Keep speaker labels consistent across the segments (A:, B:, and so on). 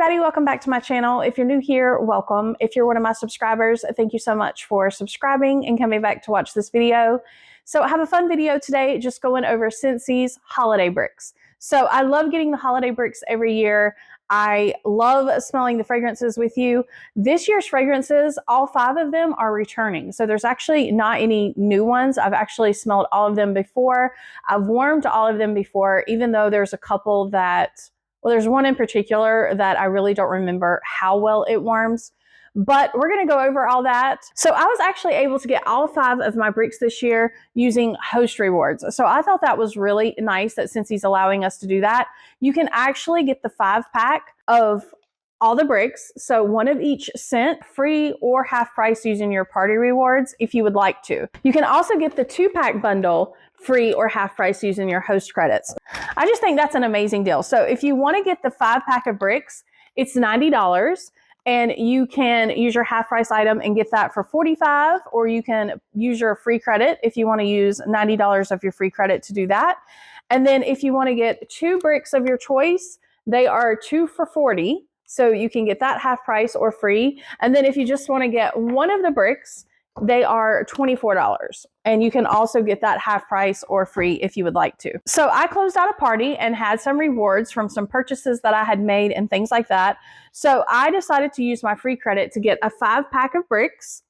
A: everybody, welcome back to my channel. If you're new here, welcome. If you're one of my subscribers, thank you so much for subscribing and coming back to watch this video. So I have a fun video today just going over Scentsy's holiday bricks. So I love getting the holiday bricks every year. I love smelling the fragrances with you. This year's fragrances, all 5 of them are returning. So there's actually not any new ones. I've actually smelled all of them before. I've warmed all of them before, even though there's a couple that, well, there's one in particular that I really don't remember how well it warms. But we're going to go over all that. So I was actually able to get all 5 of my bricks this year using host rewards. So I thought that was really nice that Scentsy's allowing us to do that. You can actually get the 5-pack of all the bricks. So one of each scent, free or half price using your party rewards if you would like to. You can also get the 2-pack bundle free or half price using your host credits. I just think that's an amazing deal. So if you want to get the 5-pack of bricks, it's $90. And you can use your half price item and get that for $45, or you can use your free credit if you want to use $90 of your free credit to do that. And then if you want to get 2 bricks of your choice, they are 2 for $40. So you can get that half price or free. And then if you just want to get one of the bricks, they are $24. And you can also get that half price or free if you would like to. So I closed out a party and had some rewards from some purchases that I had made and things like that. So I decided to use my free credit to get a 5-pack of bricks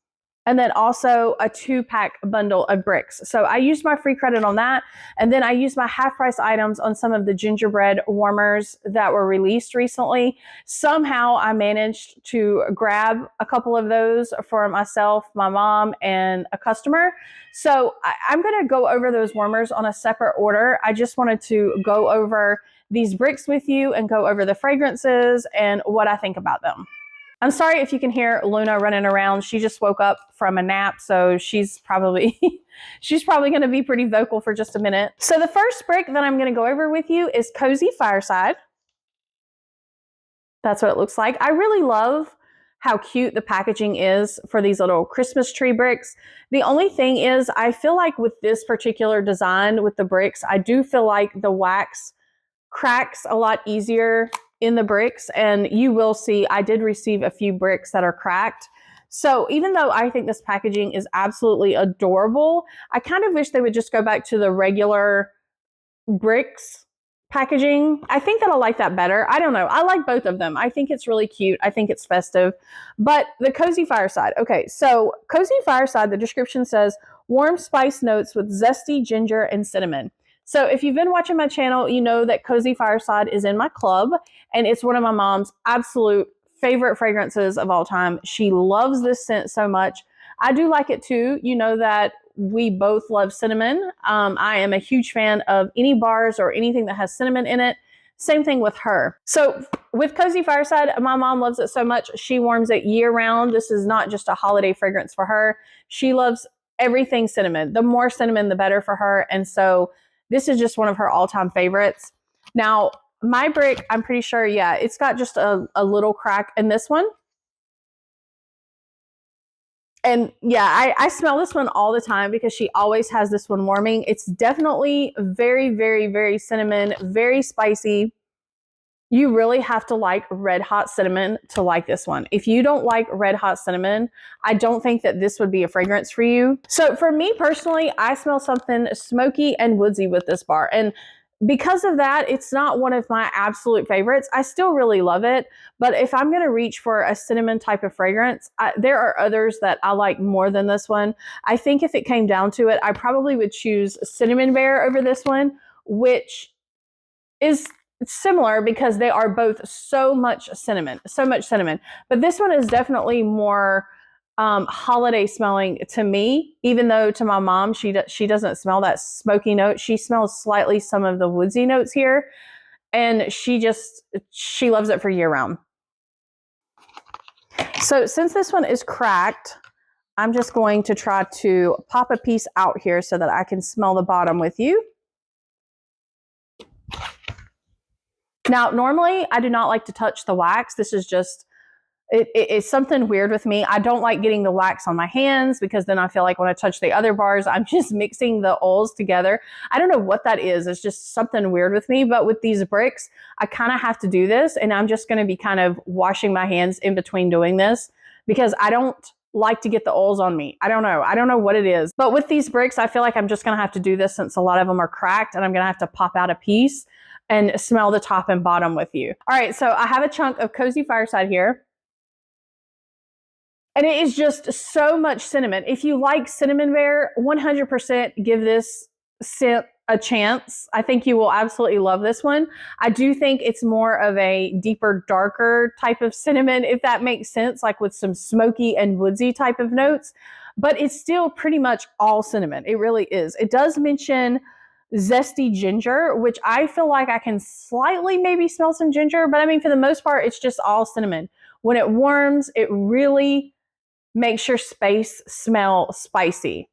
A: and then also a 2-pack bundle of bricks. So I used my free credit on that. And then I used my half price items on some of the gingerbread warmers that were released recently. Somehow I managed to grab a couple of those for myself, my mom, and a customer. So I'm gonna go over those warmers on a separate order. I just wanted to go over these bricks with you and go over the fragrances and what I think about them. I'm sorry if you can hear Luna running around. She just woke up from a nap, so she's probably going to be pretty vocal for just a minute. So the first brick that I'm going to go over with you is Cozy Fireside. That's what it looks like. I really love how cute the packaging is for these little Christmas tree bricks. The only thing is, I feel like with this particular design with the bricks, I do feel like the wax cracks a lot easier in the bricks, and you will see I did receive a few bricks that are cracked. So even though I think this packaging is absolutely adorable, I kind of wish they would just go back to the regular bricks packaging. I think that I like that better. I don't know. I like both of them. I think it's really cute. I think it's festive. But the Cozy Fireside. Okay, so Cozy Fireside, the description says, warm spice notes with zesty ginger and cinnamon. So if you've been watching my channel, you know that Cozy Fireside is in my club, and it's one of my mom's absolute favorite fragrances of all time. She loves this scent so much. I do like it too. You know that we both love cinnamon. I am a huge fan of any bars or anything that has cinnamon in it. Same thing with her. So with Cozy Fireside, my mom loves it so much. She warms it year round. This is not just a holiday fragrance for her. She loves everything cinnamon. The more cinnamon, the better for her. And so this is just one of her all-time favorites. Now, my brick, I'm pretty sure, yeah, it's got just a little crack in this one. And yeah, I smell this one all the time because she always has this one warming. It's definitely very, very, very cinnamon, very spicy. You really have to like red hot cinnamon to like this one. If you don't like red hot cinnamon, I don't think that this would be a fragrance for you. So for me personally, I smell something smoky and woodsy with this bar. And because of that, it's not one of my absolute favorites. I still really love it. But if I'm going to reach for a cinnamon type of fragrance, there are others that I like more than this one. I think if it came down to it, I probably would choose Cinnamon Bear over this one, which is similar because they are both so much cinnamon. But this one is definitely more holiday smelling to me, even though to my mom, she doesn't smell that smoky note. She smells slightly some of the woodsy notes here, and she loves it for year round. So since this one is cracked, I'm just going to try to pop a piece out here so that I can smell the bottom with you. Now, normally I do not like to touch the wax. This is just It's something weird with me. I don't like getting the wax on my hands because then I feel like when I touch the other bars, I'm just mixing the oils together. I don't know what that is. It's just something weird with me. But with these bricks, I kind of have to do this, and I'm just going to be kind of washing my hands in between doing this because I don't like to get the oils on me. I don't know. I don't know what it is. But with these bricks, I feel like I'm just going to have to do this since a lot of them are cracked, and I'm going to have to pop out a piece and smell the top and bottom with you. All right, so I have a chunk of Cozy Fireside here. And it is just so much cinnamon. If you like cinnamon bear, 100% give this scent a chance. I think you will absolutely love this one. I do think it's more of a deeper, darker type of cinnamon, if that makes sense, like with some smoky and woodsy type of notes. But it's still pretty much all cinnamon. It really is. It does mention zesty ginger, which I feel like I can slightly maybe smell some ginger, but I mean, for the most part, it's just all cinnamon. When it warms, it really makes your space smell spicy.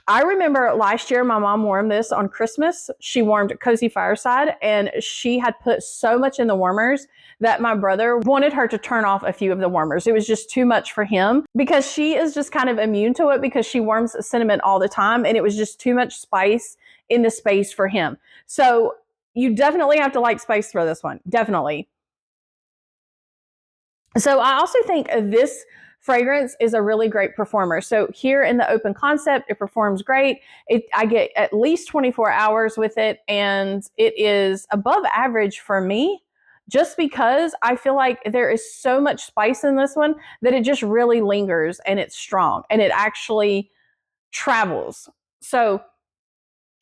A: I remember last year my mom warmed this on Christmas. She warmed Cozy Fireside, and she had put so much in the warmers that my brother wanted her to turn off a few of the warmers. It was just too much for him because she is just kind of immune to it because she warms cinnamon all the time, and it was just too much spice in the space for him. So you definitely have to like spice for this one. Definitely. So I also think this fragrance is a really great performer. So here in the open concept, it performs great. I get at least 24 hours with it, and it is above average for me just because I feel like there is so much spice in this one that it just really lingers, and it's strong, and it actually travels. So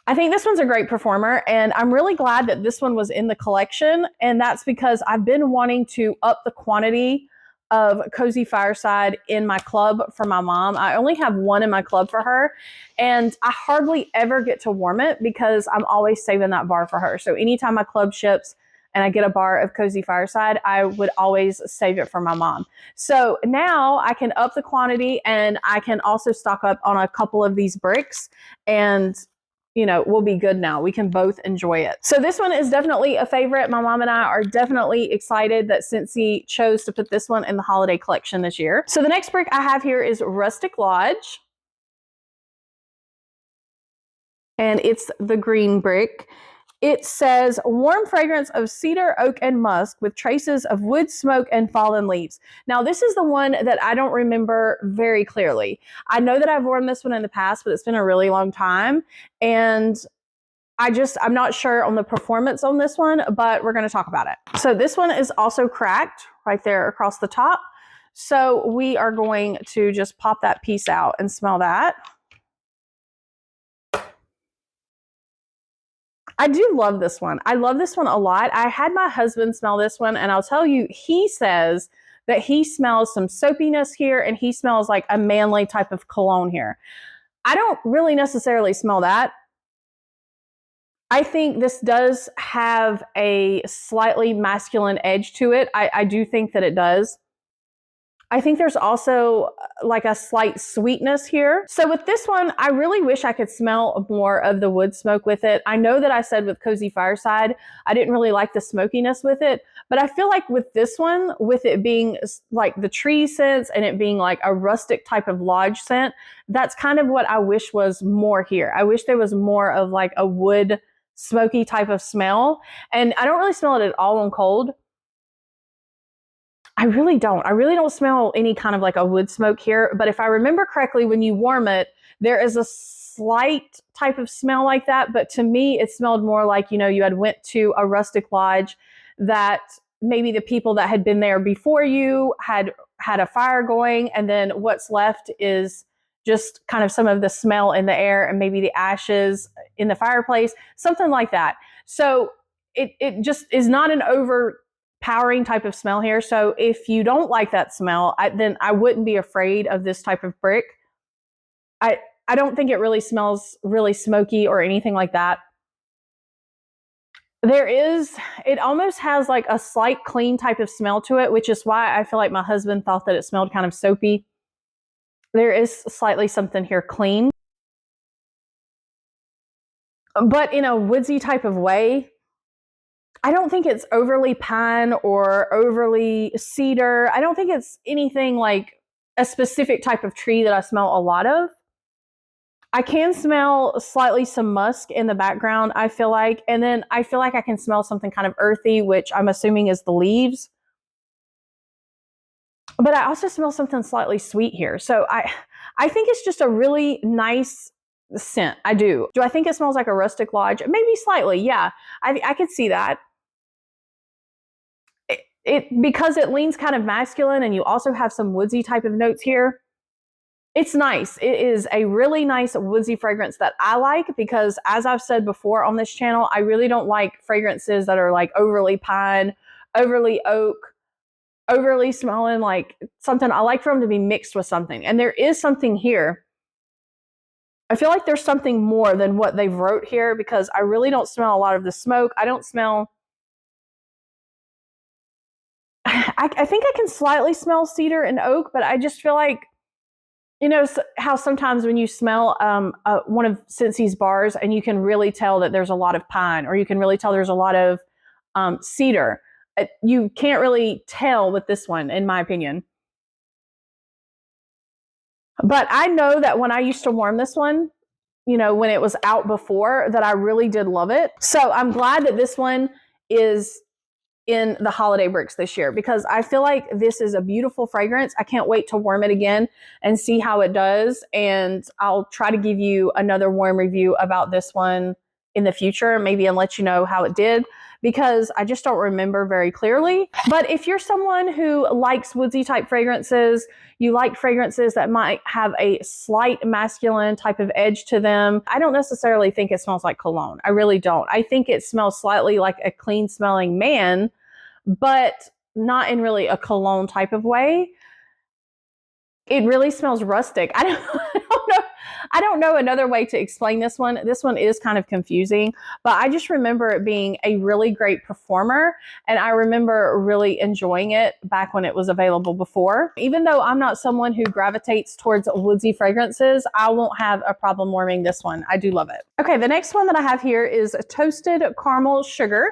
A: I think this one's a great performer, and I'm really glad that this one was in the collection, and that's because I've been wanting to up the quantity of Cozy Fireside in my club for my mom. I only have one in my club for her, and I hardly ever get to warm it because I'm always saving that bar for her. So anytime my club ships and I get a bar of Cozy Fireside, I would always save it for my mom. So now I can up the quantity, and I can also stock up on a couple of these bricks, and you know, we'll be good now. We can both enjoy it. So this one is definitely a favorite. My mom and I are definitely excited that Scentsy chose to put this one in the holiday collection this year. So the next brick I have here is Rustic Lodge. And it's the green brick. It says warm fragrance of cedar, oak, and musk with traces of wood smoke and fallen leaves. Now, this is the one that I don't remember very clearly. I know that I've worn this one in the past, but it's been a really long time. And I'm not sure on the performance on this one, but we're going to talk about it. So this one is also cracked right there across the top. So we are going to just pop that piece out and smell that. I do love this one. I love this one a lot. I had my husband smell this one, and I'll tell you, he says that he smells some soapiness here, and he smells like a manly type of cologne here. I don't really necessarily smell that. I think this does have a slightly masculine edge to it. I do think that it does. I think there's also like a slight sweetness here. So with this one, I really wish I could smell more of the wood smoke with it. I know that I said with Cozy Fireside, I didn't really like the smokiness with it, but I feel like with this one, with it being like the tree scents and it being like a rustic type of lodge scent, that's kind of what I wish was more here. I wish there was more of like a wood smoky type of smell. And I don't really smell it at all on cold. I really don't smell any kind of like a wood smoke here. But if I remember correctly, when you warm it, there is a slight type of smell like that. But to me, it smelled more like, you know, you had went to a rustic lodge that maybe the people that had been there before you had a fire going. And then what's left is just kind of some of the smell in the air and maybe the ashes in the fireplace, something like that. So it just is not an overpowering type of smell here. So if you don't like that smell, then I wouldn't be afraid of this type of brick. I don't think it really smells really smoky or anything like that. It almost has like a slight clean type of smell to it, which is why I feel like my husband thought that it smelled kind of soapy. There is slightly something here clean, but in a woodsy type of way. I don't think it's overly pine or overly cedar. I don't think it's anything like a specific type of tree that I smell a lot of. I can smell slightly some musk in the background, I feel like. And then I feel like I can smell something kind of earthy, which I'm assuming is the leaves. But I also smell something slightly sweet here. So I think it's just a really nice scent. I do. Do I think it smells like a Rustic Lodge? Maybe slightly, yeah. I could see that. Because it leans kind of masculine and you also have some woodsy type of notes here. It's nice. It is a really nice woodsy fragrance that I like because, as I've said before on this channel, I really don't like fragrances that are like overly pine, overly oak, overly smelling like something. I like for them to be mixed with something. And there is something here. I feel like there's something more than what they've wrote here because I really don't smell a lot of the smoke. I don't smell... I think I can slightly smell cedar and oak, but I just feel like, you know how sometimes when you smell one of Scentsy's bars and you can really tell that there's a lot of pine, or you can really tell there's a lot of cedar. You can't really tell with this one, in my opinion. But I know that when I used to warm this one, you know, when it was out before, that I really did love it. So I'm glad that this one is in the holiday bricks this year because I feel like this is a beautiful fragrance. I can't wait to warm it again and see how it does. And I'll try to give you another warm review about this one in the future, maybe, and let you know how it did because I just don't remember very clearly. But if you're someone who likes woodsy type fragrances, you like fragrances that might have a slight masculine type of edge to them, I don't necessarily think it smells like cologne. I really don't. I think it smells slightly like a clean smelling man, but not in really a cologne type of way. It really smells rustic. I don't know another way to explain this one. This one is kind of confusing, but I just remember it being a really great performer, and I remember really enjoying it back when it was available before. Even though I'm not someone who gravitates towards woodsy fragrances, I won't have a problem warming this one. I do love it. Okay, the next one that I have here is Toasted Caramel Sugar.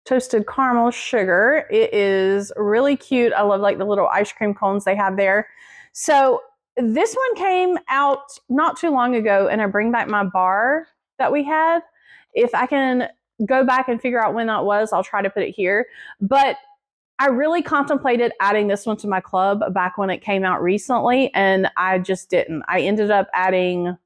A: Toasted caramel sugar. It is really cute. I love like the little ice cream cones they have there. So this one came out not too long ago in a Bring Back My Bar that we had. If I can go back and figure out when that was, I'll try to put it here. But I really contemplated adding this one to my club back when it came out recently, and I just didn't. I ended up adding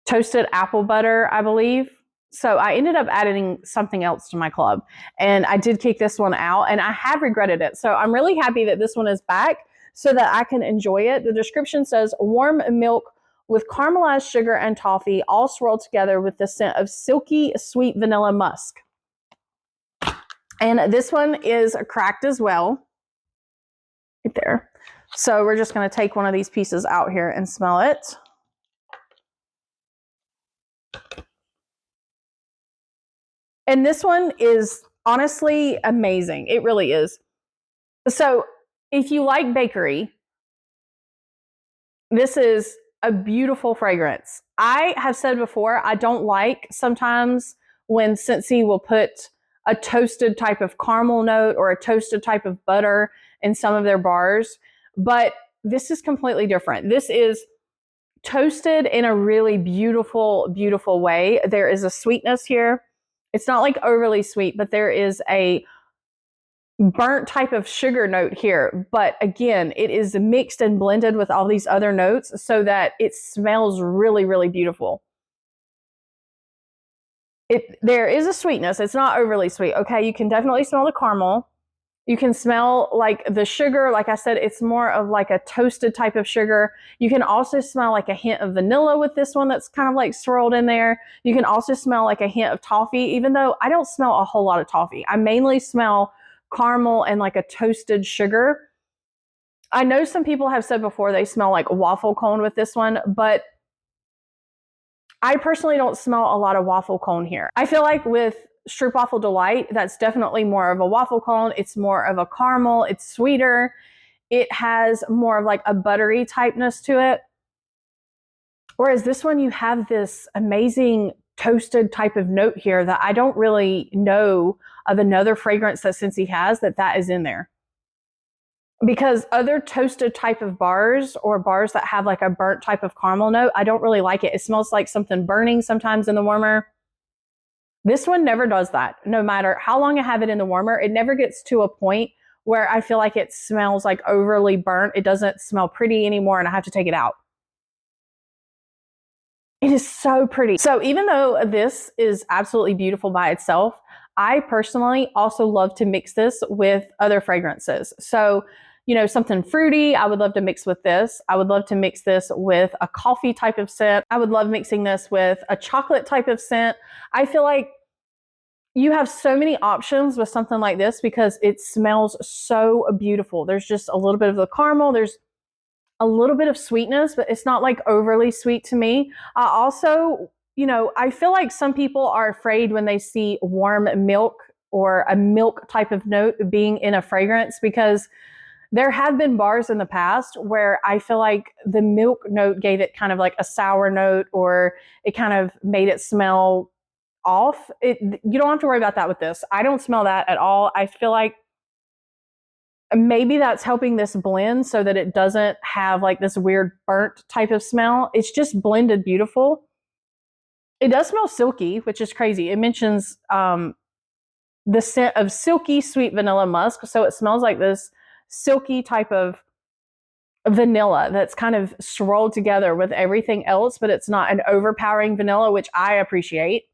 A: toasted apple butter, I believe. So I ended up adding something else to my club, and I did kick this one out, and I have regretted it. So I'm really happy that this one is back so that I can enjoy it. The description says warm milk with caramelized sugar and toffee, all swirled together with the scent of silky sweet vanilla musk. And this one is cracked as well. Right there. So we're just going to take one of these pieces out here and smell it. And this one is honestly amazing. It really is. So if you like bakery, this is a beautiful fragrance. I have said before, I don't like sometimes when Scentsy will put a toasted type of caramel note or a toasted type of butter in some of their bars, but this is completely different. This is toasted in a really beautiful, beautiful way. There is a sweetness here. It's not like overly sweet, but there is a burnt type of sugar note here. But again, it is mixed and blended with all these other notes so that it smells really, really beautiful. There is a sweetness. It's not overly sweet. Okay, you can definitely smell the caramel. You can smell like the sugar. Like I said, it's more of like a toasted type of sugar. You can also smell like a hint of vanilla with this one that's kind of like swirled in there. You can also smell like a hint of toffee, even though I don't smell a whole lot of toffee. I mainly smell caramel and like a toasted sugar. I know some people have said before they smell like waffle cone with this one, but I personally don't smell a lot of waffle cone here. I feel like with Stroopwafel Delight, that's definitely more of a waffle cone. It's more of a caramel. It's sweeter. It has more of like a buttery typeness to it. Whereas this one, you have this amazing toasted type of note here that I don't really know of another fragrance that Scentsy has that is in there. Because other toasted type of bars or bars that have like a burnt type of caramel note, I don't really like it. It smells like something burning sometimes in the warmer. This one never does that. No matter how long I have it in the warmer, it never gets to a point where I feel like it smells like overly burnt. It doesn't smell pretty anymore and I have to take it out. It is so pretty. So even though this is absolutely beautiful by itself, I personally also love to mix this with other fragrances. So, you know, something fruity, I would love to mix with this. I would love to mix this with a coffee type of scent. I would love mixing this with a chocolate type of scent. I feel like you have so many options with something like this because it smells so beautiful. There's just a little bit of the caramel. There's a little bit of sweetness, but it's not like overly sweet to me. I also, you know, I feel like some people are afraid when they see warm milk or a milk type of note being in a fragrance, because there have been bars in the past where I feel like the milk note gave it kind of like a sour note, or it kind of made it smell off. You don't have to worry about that with this. I don't smell that at all. I feel like maybe that's helping this blend so that it doesn't have like this weird burnt type of smell. It's just blended beautiful. It does smell silky, which is crazy. It mentions the scent of silky sweet vanilla musk. So it smells like this silky type of vanilla that's kind of swirled together with everything else, but it's not an overpowering vanilla, which I appreciate.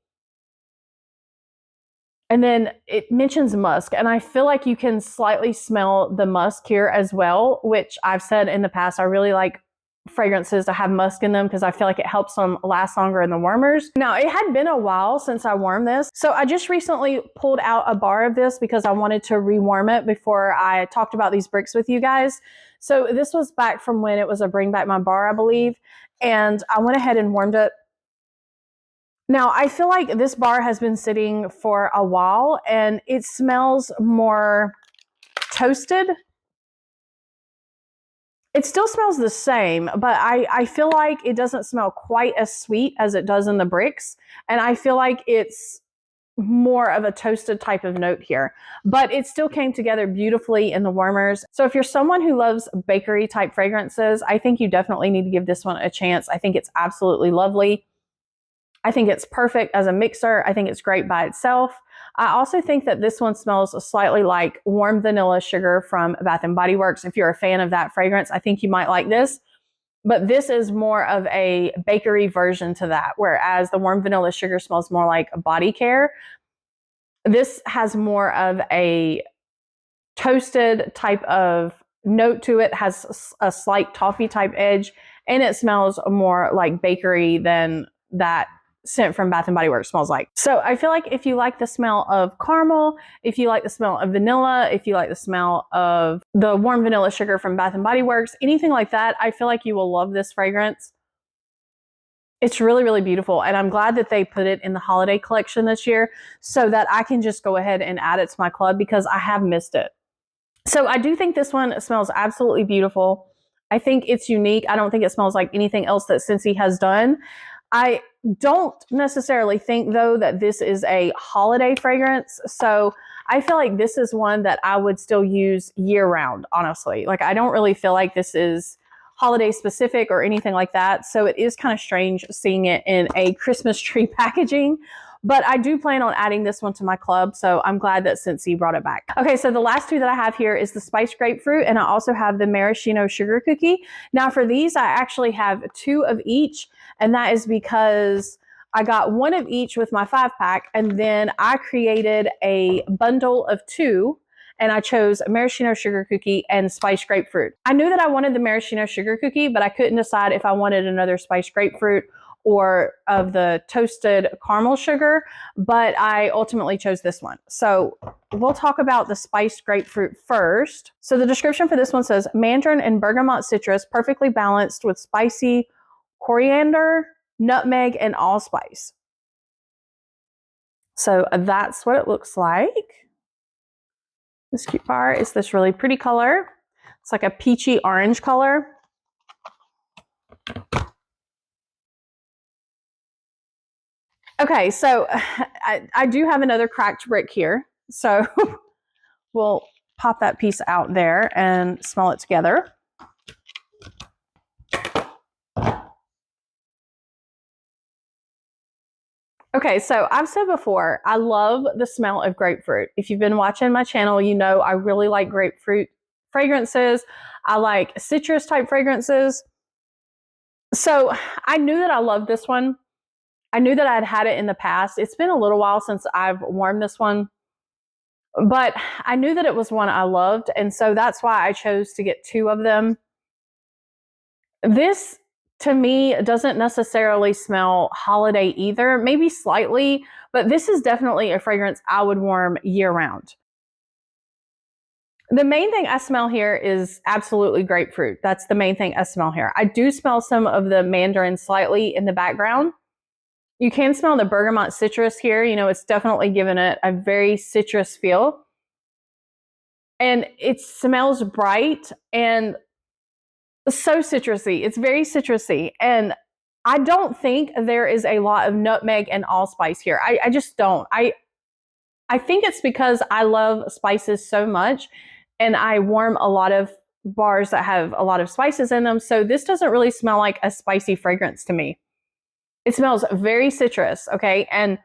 A: And then it mentions musk, and I feel like you can slightly smell the musk here as well, which I've said in the past, I really like fragrances to have musk in them because I feel like it helps them last longer in the warmers. Now, it had been a while since I warmed this, so I just recently pulled out a bar of this because I wanted to rewarm it before I talked about these bricks with you guys. So this was back from when it was a Bring Back My Bar, I believe, and I went ahead and warmed it. Now, I feel like this bar has been sitting for a while and it smells more toasted. It still smells the same, but I feel like it doesn't smell quite as sweet as it does in the bricks. And I feel like it's more of a toasted type of note here, but it still came together beautifully in the warmers. So if you're someone who loves bakery type fragrances, I think you definitely need to give this one a chance. I think it's absolutely lovely. I think it's perfect as a mixer. I think it's great by itself. I also think that this one smells slightly like warm vanilla sugar from Bath & Body Works. If you're a fan of that fragrance, I think you might like this. But this is more of a bakery version to that, whereas the warm vanilla sugar smells more like body care. This has more of a toasted type of note to it, has a slight toffee type edge, and it smells more like bakery than that scent from Bath & Body Works smells like. So I feel like if you like the smell of caramel, if you like the smell of vanilla, if you like the smell of the warm vanilla sugar from Bath & Body Works, anything like that, I feel like you will love this fragrance. It's really, really beautiful. And I'm glad that they put it in the holiday collection this year so that I can just go ahead and add it to my club because I have missed it. So I do think this one smells absolutely beautiful. I think it's unique. I don't think it smells like anything else that Scentsy has done. I don't necessarily think, though, that this is a holiday fragrance. So I feel like this is one that I would still use year round, honestly. Like, I don't really feel like this is holiday specific or anything like that. So it is kind of strange seeing it in a Christmas tree packaging. But I do plan on adding this one to my club, so I'm glad that Scentsy brought it back. Okay, so the last two that I have here is the Spiced Grapefruit, and I also have the Maraschino Sugar Cookie. Now for these, I actually have two of each, and that is because I got one of each with my 5-pack, and then I created a bundle of two, and I chose Maraschino Sugar Cookie and Spiced Grapefruit. I knew that I wanted the Maraschino Sugar Cookie, but I couldn't decide if I wanted another Spiced Grapefruit or of the toasted caramel sugar, but I ultimately chose this one. So we'll talk about the Spiced Grapefruit first. So the description for this one says, mandarin and bergamot citrus perfectly balanced with spicy coriander, nutmeg, and allspice. So that's what it looks like. This cute bar is this really pretty color. It's like a peachy orange color. Okay, so I do have another cracked brick here. So we'll pop that piece out there and smell it together. Okay, so I've said before, I love the smell of grapefruit. If you've been watching my channel, you know I really like grapefruit fragrances. I like citrus type fragrances. So I knew that I loved this one. I knew that I'd had it in the past. It's been a little while since I've warmed this one, but I knew that it was one I loved. And so that's why I chose to get 2 of them. This, to me, doesn't necessarily smell holiday either, maybe slightly, but this is definitely a fragrance I would warm year round. The main thing I smell here is absolutely grapefruit. That's the main thing I smell here. I do smell some of the mandarin slightly in the background. You can smell the bergamot citrus here. You know, it's definitely given it a very citrus feel. And it smells bright and so citrusy. It's very citrusy. And I don't think there is a lot of nutmeg and allspice here. I just don't. I think it's because I love spices so much and I warm a lot of bars that have a lot of spices in them. So this doesn't really smell like a spicy fragrance to me. It smells very citrus, okay? And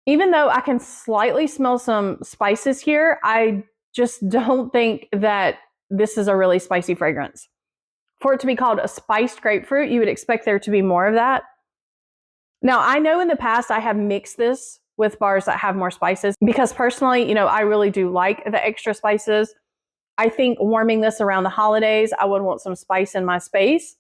A: even though I can slightly smell some spices here, I just don't think that this is a really spicy fragrance. For it to be called a spiced grapefruit, you would expect there to be more of that. Now, I know in the past I have mixed this with bars that have more spices because personally, you know, I really do like the extra spices. I think warming this around the holidays, I would want some spice in my space.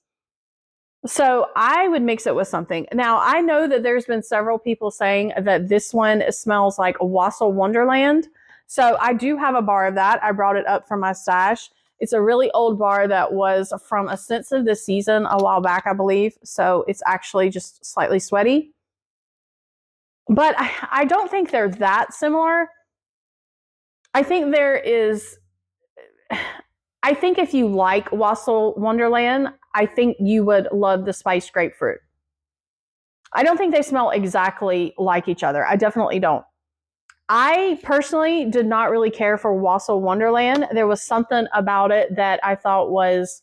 A: So I would mix it with something. Now, I know that there's been several people saying that this one smells like Wassail Wonderland. So I do have a bar of that. I brought it up from my stash. It's a really old bar that was from a Scents of the Season a while back, I believe. So it's actually just slightly sweaty. But I don't think they're that similar. I think there is... I think if you like Wassail Wonderland, I think you would love the spiced grapefruit. I don't think they smell exactly like each other. I definitely don't. I personally did not really care for Wassail Wonderland. There was something about it that I thought was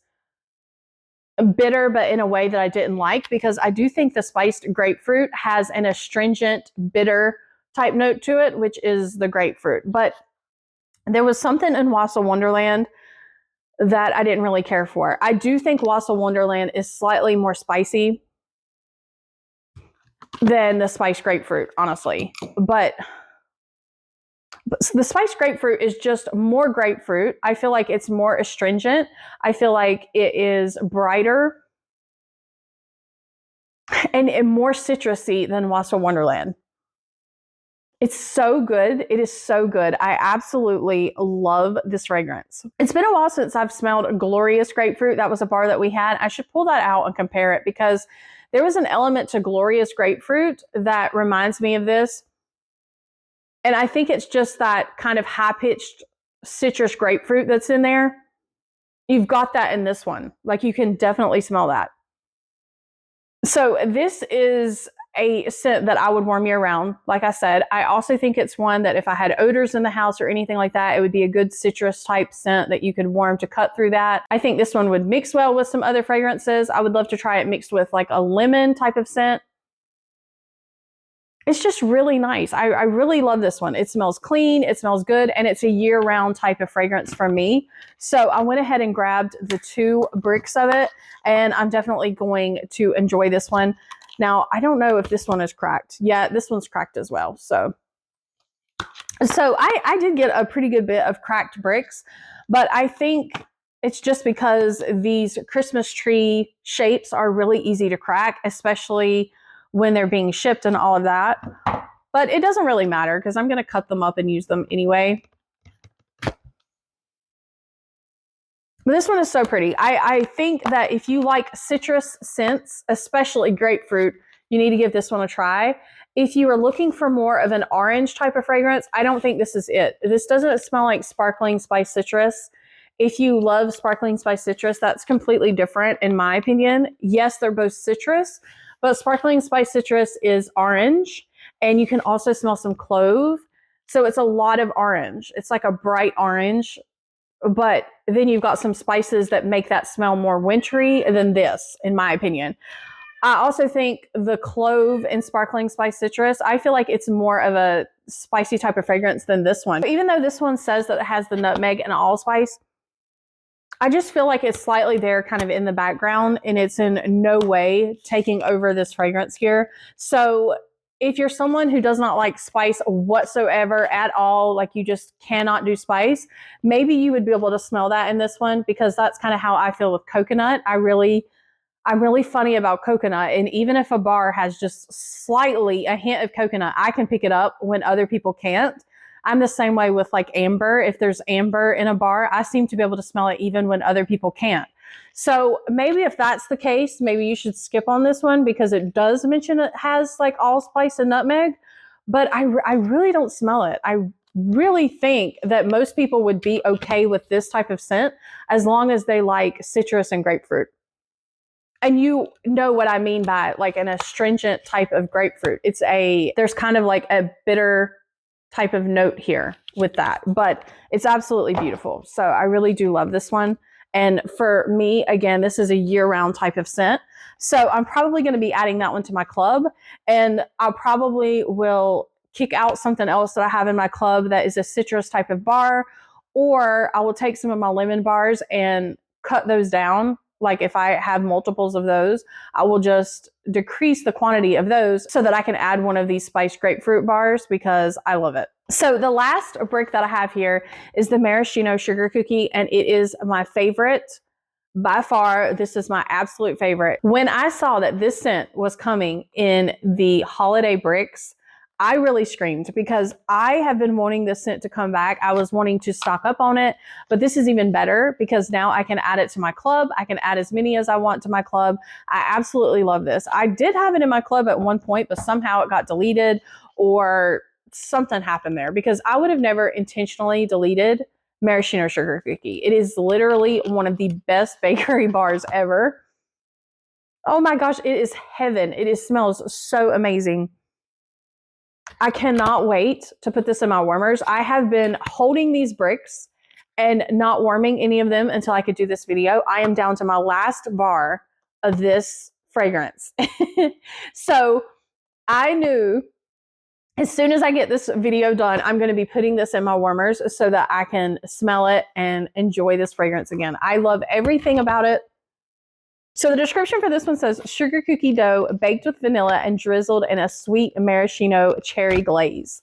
A: bitter, but in a way that I didn't like, because I do think the spiced grapefruit has an astringent, bitter type note to it, which is the grapefruit. But there was something in Wassail Wonderland that I didn't really care for. I do think Wassail Wonderland is slightly more spicy than the spiced grapefruit, honestly. But the spiced grapefruit is just more grapefruit. I feel like it's more astringent. I feel like it is brighter and more citrusy than Wassail Wonderland. It's so good. It is so good. I absolutely love this fragrance. It's been a while since I've smelled Glorious Grapefruit. That was a bar that we had. I should pull that out and compare it because there was an element to Glorious Grapefruit that reminds me of this. And I think it's just that kind of high-pitched citrus grapefruit that's in there. You've got that in this one. Like, you can definitely smell that. So this is a scent that I would warm year round. Like I said, I also think it's one that if I had odors in the house or anything like that, it would be a good citrus type scent that you could warm to cut through that. I think this one would mix well with some other fragrances. I would love to try it mixed with like a lemon type of scent. It's just really nice. I really love this one. It smells clean, it smells good, and it's a year-round type of fragrance for me. So I went ahead and grabbed the 2 bricks of it, and I'm definitely going to enjoy this one. Now, I don't know if this one is cracked. Yeah, this one's cracked as well. So I did get a pretty good bit of cracked bricks, but I think it's just because these Christmas tree shapes are really easy to crack, especially when they're being shipped and all of that. But it doesn't really matter because I'm going to cut them up and use them anyway. But this one is so pretty. I think that if you like citrus scents, especially grapefruit, you need to give this one a try. If you are looking for more of an orange type of fragrance, I don't think this is it. This doesn't smell like sparkling spice citrus. If you love sparkling spice citrus, that's completely different in my opinion. Yes, they're both citrus, but Sparkling Spice Citrus is orange, and you can also smell some clove. So it's a lot of orange. It's like a bright orange, but then you've got some spices that make that smell more wintry than this, in my opinion. I also think the clove and Sparkling Spice Citrus, I feel like it's more of a spicy type of fragrance than this one. Even though this one says that it has the nutmeg and allspice, I just feel like it's slightly there kind of in the background, and it's in no way taking over this fragrance here. So if you're someone who does not like spice whatsoever at all, like you just cannot do spice, maybe you would be able to smell that in this one, because that's kind of how I feel with coconut. I'm really funny about coconut, and even if a bar has just slightly a hint of coconut, I can pick it up when other people can't. I'm the same way with like amber. If there's amber in a bar, I seem to be able to smell it even when other people can't. So maybe if that's the case, maybe you should skip on this one, because it does mention it has like allspice and nutmeg, but I really don't smell it. I really think that most people would be okay with this type of scent as long as they like citrus and grapefruit. And you know what I mean by like an astringent type of grapefruit. There's kind of like a bitter type of note here with that, but it's absolutely beautiful. So I really do love this one. And for me, again, this is a year-round type of scent. So I'm probably going to be adding that one to my club, and I probably will kick out something else that I have in my club that is a citrus type of bar, or I will take some of my lemon bars and cut those down. Like if I have multiples of those, I will just decrease the quantity of those so that I can add one of these spiced grapefruit bars, because I love it. So the last brick that I have here is the Maraschino sugar cookie, and it is my favorite by far. This is my absolute favorite. When I saw that this scent was coming in the holiday bricks, I really screamed, because I have been wanting this scent to come back. I was wanting to stock up on it, but this is even better because now I can add it to my club. I can add as many as I want to my club. I absolutely love this. I did have it in my club at one point, but somehow it got deleted or something happened there, because I would have never intentionally deleted Maraschino sugar cookie. It is literally one of the best bakery bars ever. Oh my gosh, it is heaven. It smells so amazing. I cannot wait to put this in my warmers. I have been holding these bricks and not warming any of them until I could do this video. I am down to my last bar of this fragrance. So I knew as soon as I get this video done, I'm going to be putting this in my warmers so that I can smell it and enjoy this fragrance again. I love everything about it. So the description for this one says, sugar cookie dough baked with vanilla and drizzled in a sweet maraschino cherry glaze.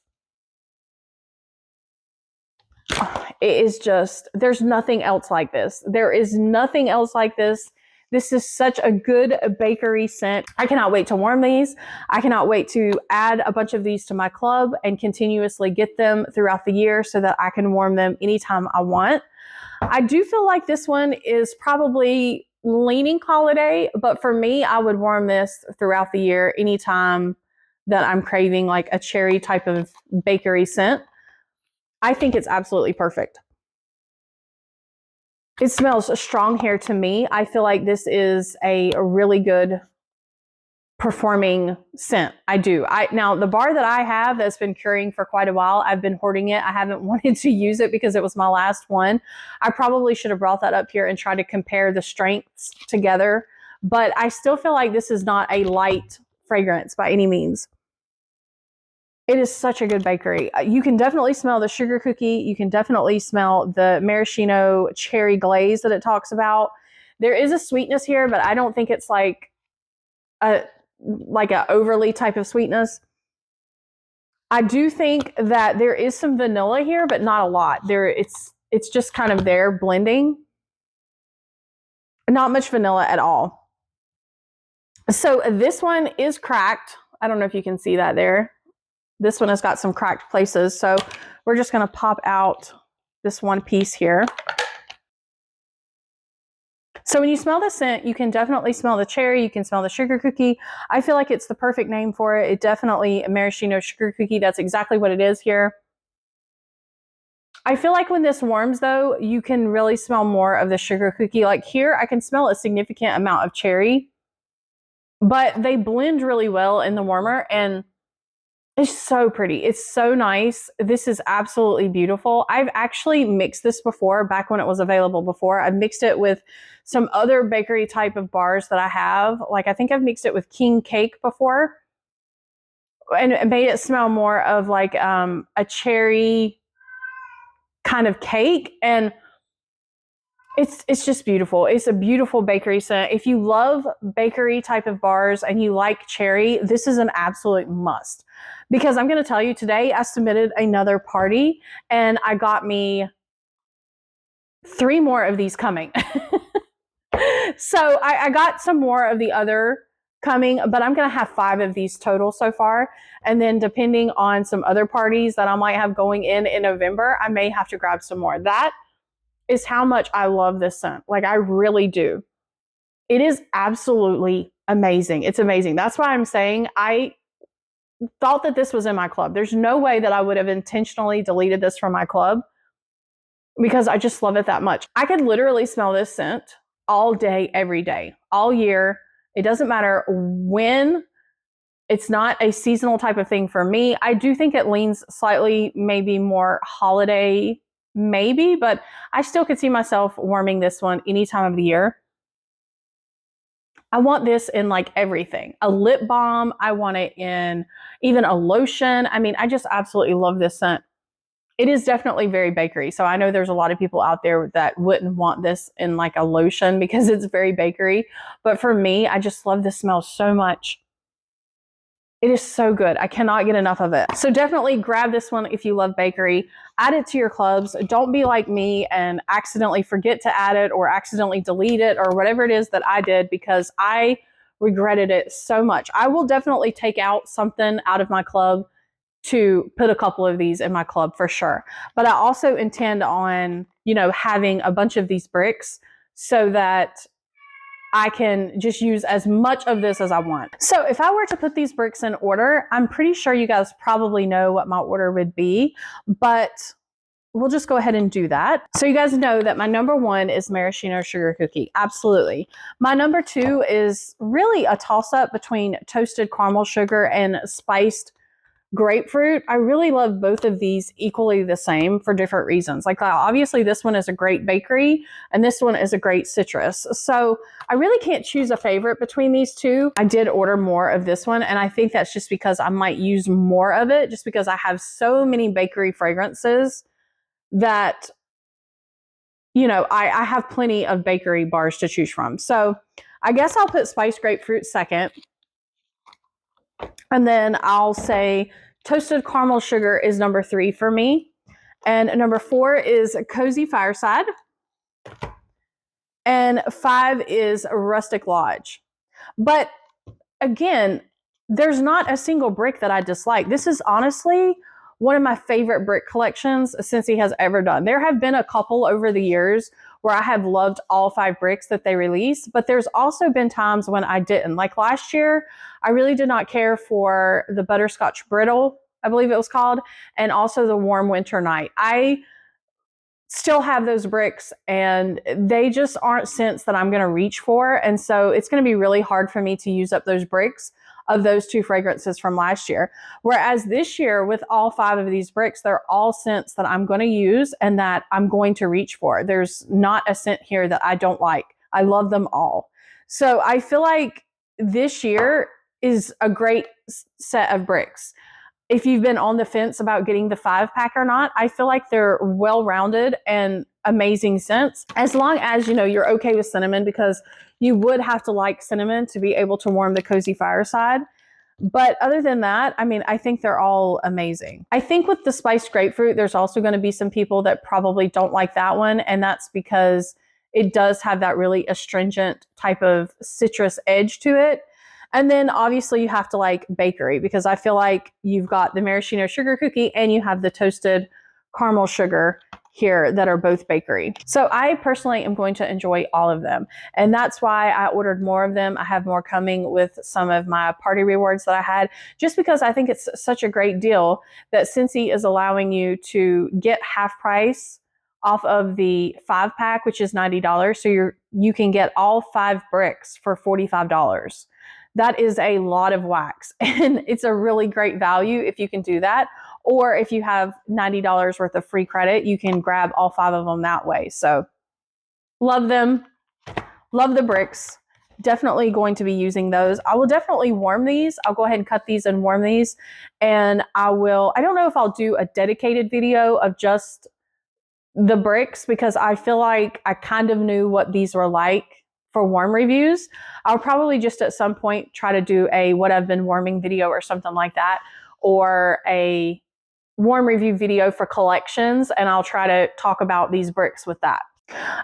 A: It is just, there's nothing else like this. There is nothing else like this. This is such a good bakery scent. I cannot wait to warm these. I cannot wait to add a bunch of these to my club and continuously get them throughout the year so that I can warm them anytime I want. I do feel like this one is probably leaning holiday, but for me, I would warm this throughout the year anytime that I'm craving like a cherry type of bakery scent. I think it's absolutely perfect. It smells strong here to me. I feel like this is a really good performing scent. I do. Now the bar that I have that's been curing for quite a while, I've been hoarding it. I haven't wanted to use it because it was my last one. I probably should have brought that up here and tried to compare the strengths together, but I still feel like this is not a light fragrance by any means. It is such a good bakery. You can definitely smell the sugar cookie. You can definitely smell the maraschino cherry glaze that it talks about. There is a sweetness here, but I don't think it's like a overly type of sweetness. I do think that there is some vanilla here, but not a lot. It's just kind of there blending. Not much vanilla at all. So this one is cracked. I don't know if you can see that there. This one has got some cracked places. So we're just going to pop out this one piece here. So when you smell the scent, you can definitely smell the cherry. You can smell the sugar cookie. I feel like it's the perfect name for it. It definitely a maraschino sugar cookie. That's exactly what it is here. I feel like when this warms though, you can really smell more of the sugar cookie. Like here, I can smell a significant amount of cherry, but they blend really well in the warmer, and it's so pretty. It's so nice. This is absolutely beautiful. I've actually mixed this before, back when it was available before. I've mixed it with some other bakery type of bars that I have. Like I think I've mixed it with king cake before, and it made it smell more of like a cherry kind of cake. And it's just beautiful. It's a beautiful bakery scent. If you love bakery type of bars and you like cherry, this is an absolute must. Because I'm going to tell you, today I submitted another party and I got me 3 more of these coming. So I got some more of the other coming, but I'm going to have 5 of these total so far. And then depending on some other parties that I might have going in November, I may have to grab some more. That is how much I love this scent. Like I really do. It is absolutely amazing. It's amazing. That's why I'm saying I thought that this was in my club. There's no way that I would have intentionally deleted this from my club because I just love it that much. I could literally smell this scent all day, every day, all year. It doesn't matter when. It's not a seasonal type of thing for me. I do think it leans slightly maybe more holiday, maybe, but I still could see myself warming this one any time of the year. I want this in like everything. A lip balm. I want it in even a lotion. I mean, I just absolutely love this scent. It is definitely very bakery. So I know there's a lot of people out there that wouldn't want this in like a lotion because it's very bakery. But for me, I just love the smell so much. It is so good. I cannot get enough of it. So definitely grab this one if you love bakery. Add it to your clubs. Don't be like me and accidentally forget to add it or accidentally delete it or whatever it is that I did, because I regretted it so much. I will definitely take out something out of my club to put a couple of these in my club for sure. But I also intend on, having a bunch of these bricks so that I can just use as much of this as I want. So if I were to put these bricks in order, I'm pretty sure you guys probably know what my order would be, but we'll just go ahead and do that. So you guys know that my number 1 is maraschino sugar cookie. Absolutely. My number 2 is really a toss-up between toasted caramel sugar and spiced grapefruit. I really love both of these equally the same for different reasons. Like obviously this one is a great bakery and this one is a great citrus. So I really can't choose a favorite between these two. I did order more of this one, and I think that's just because I might use more of it, just because I have so many bakery fragrances that, I have plenty of bakery bars to choose from. So I guess I'll put spiced grapefruit second. And then I'll say toasted caramel sugar is number 3 for me. And number 4 is cozy Fireside. And 5 is Rustic Lodge. But again, there's not a single brick that I dislike. This is honestly one of my favorite brick collections Scentsy has ever done. There have been a couple over the years where I have loved all 5 bricks that they release, but there's also been times when I didn't. Like last year, I really did not care for the Butterscotch Brittle, I believe it was called, and also the Warm Winter Night. I still have those bricks and they just aren't scents that I'm going to reach for. And so it's going to be really hard for me to use up those bricks of those 2 fragrances from last year. Whereas this year, with all 5 of these bricks, they're all scents that I'm going to use and that I'm going to reach for. There's not a scent here that I don't like. I love them all. So I feel like this year is a great set of bricks. If you've been on the fence about getting the 5-pack or not, I feel like they're well-rounded and amazing scents. As long as, you're okay with cinnamon, because you would have to like cinnamon to be able to warm the cozy Fireside. But other than that, I think they're all amazing. I think with the spiced grapefruit, there's also going to be some people that probably don't like that one. And that's because it does have that really astringent type of citrus edge to it. And then obviously you have to like bakery, because I feel like you've got the maraschino sugar cookie and you have the toasted caramel sugar here that are both bakery. So I personally am going to enjoy all of them. And that's why I ordered more of them. I have more coming with some of my party rewards that I had, just because I think it's such a great deal that Scentsy is allowing you to get half price off of the 5-pack, which is $90. So you can get all 5 bricks for $45. that is a lot of wax, and it's a really great value if you can do that. Or if you have $90 worth of free credit, you can grab all 5 of them that way. So love them. Love the bricks. Definitely going to be using those. I will definitely warm these. I'll go ahead and cut these and warm these. And I don't know if I'll do a dedicated video of just the bricks, because I feel like I kind of knew what these were like for warm reviews. I'll probably just at some point try to do a what I've been warming video or something like that, or a warm review video for collections, and I'll try to talk about these bricks with that.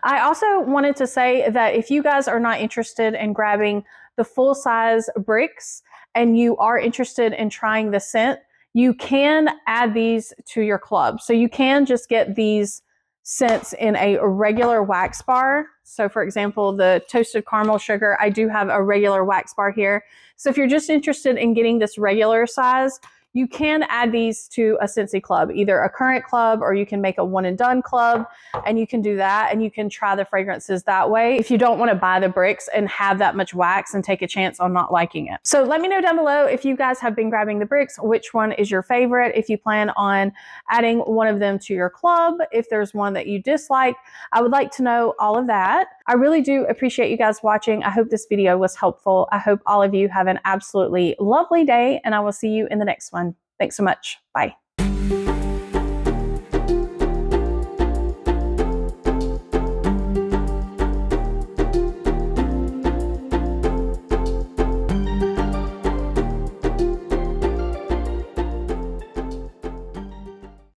A: I also wanted to say that if you guys are not interested in grabbing the full size bricks and you are interested in trying the scent, you can add these to your club. So you can just get these scents in a regular wax bar. So for example, the toasted caramel sugar, I do have a regular wax bar here. So if you're just interested in getting this regular size, you can add these to a Scentsy Club, either a current club, or you can make a one and done club, and you can do that, and you can try the fragrances that way if you don't want to buy the bricks and have that much wax and take a chance on not liking it. So let me know down below if you guys have been grabbing the bricks, which one is your favorite, if you plan on adding one of them to your club, if there's one that you dislike. I would like to know all of that. I really do appreciate you guys watching. I hope this video was helpful. I hope all of you have an absolutely lovely day, and I will see you in the next one. Thanks so much. Bye.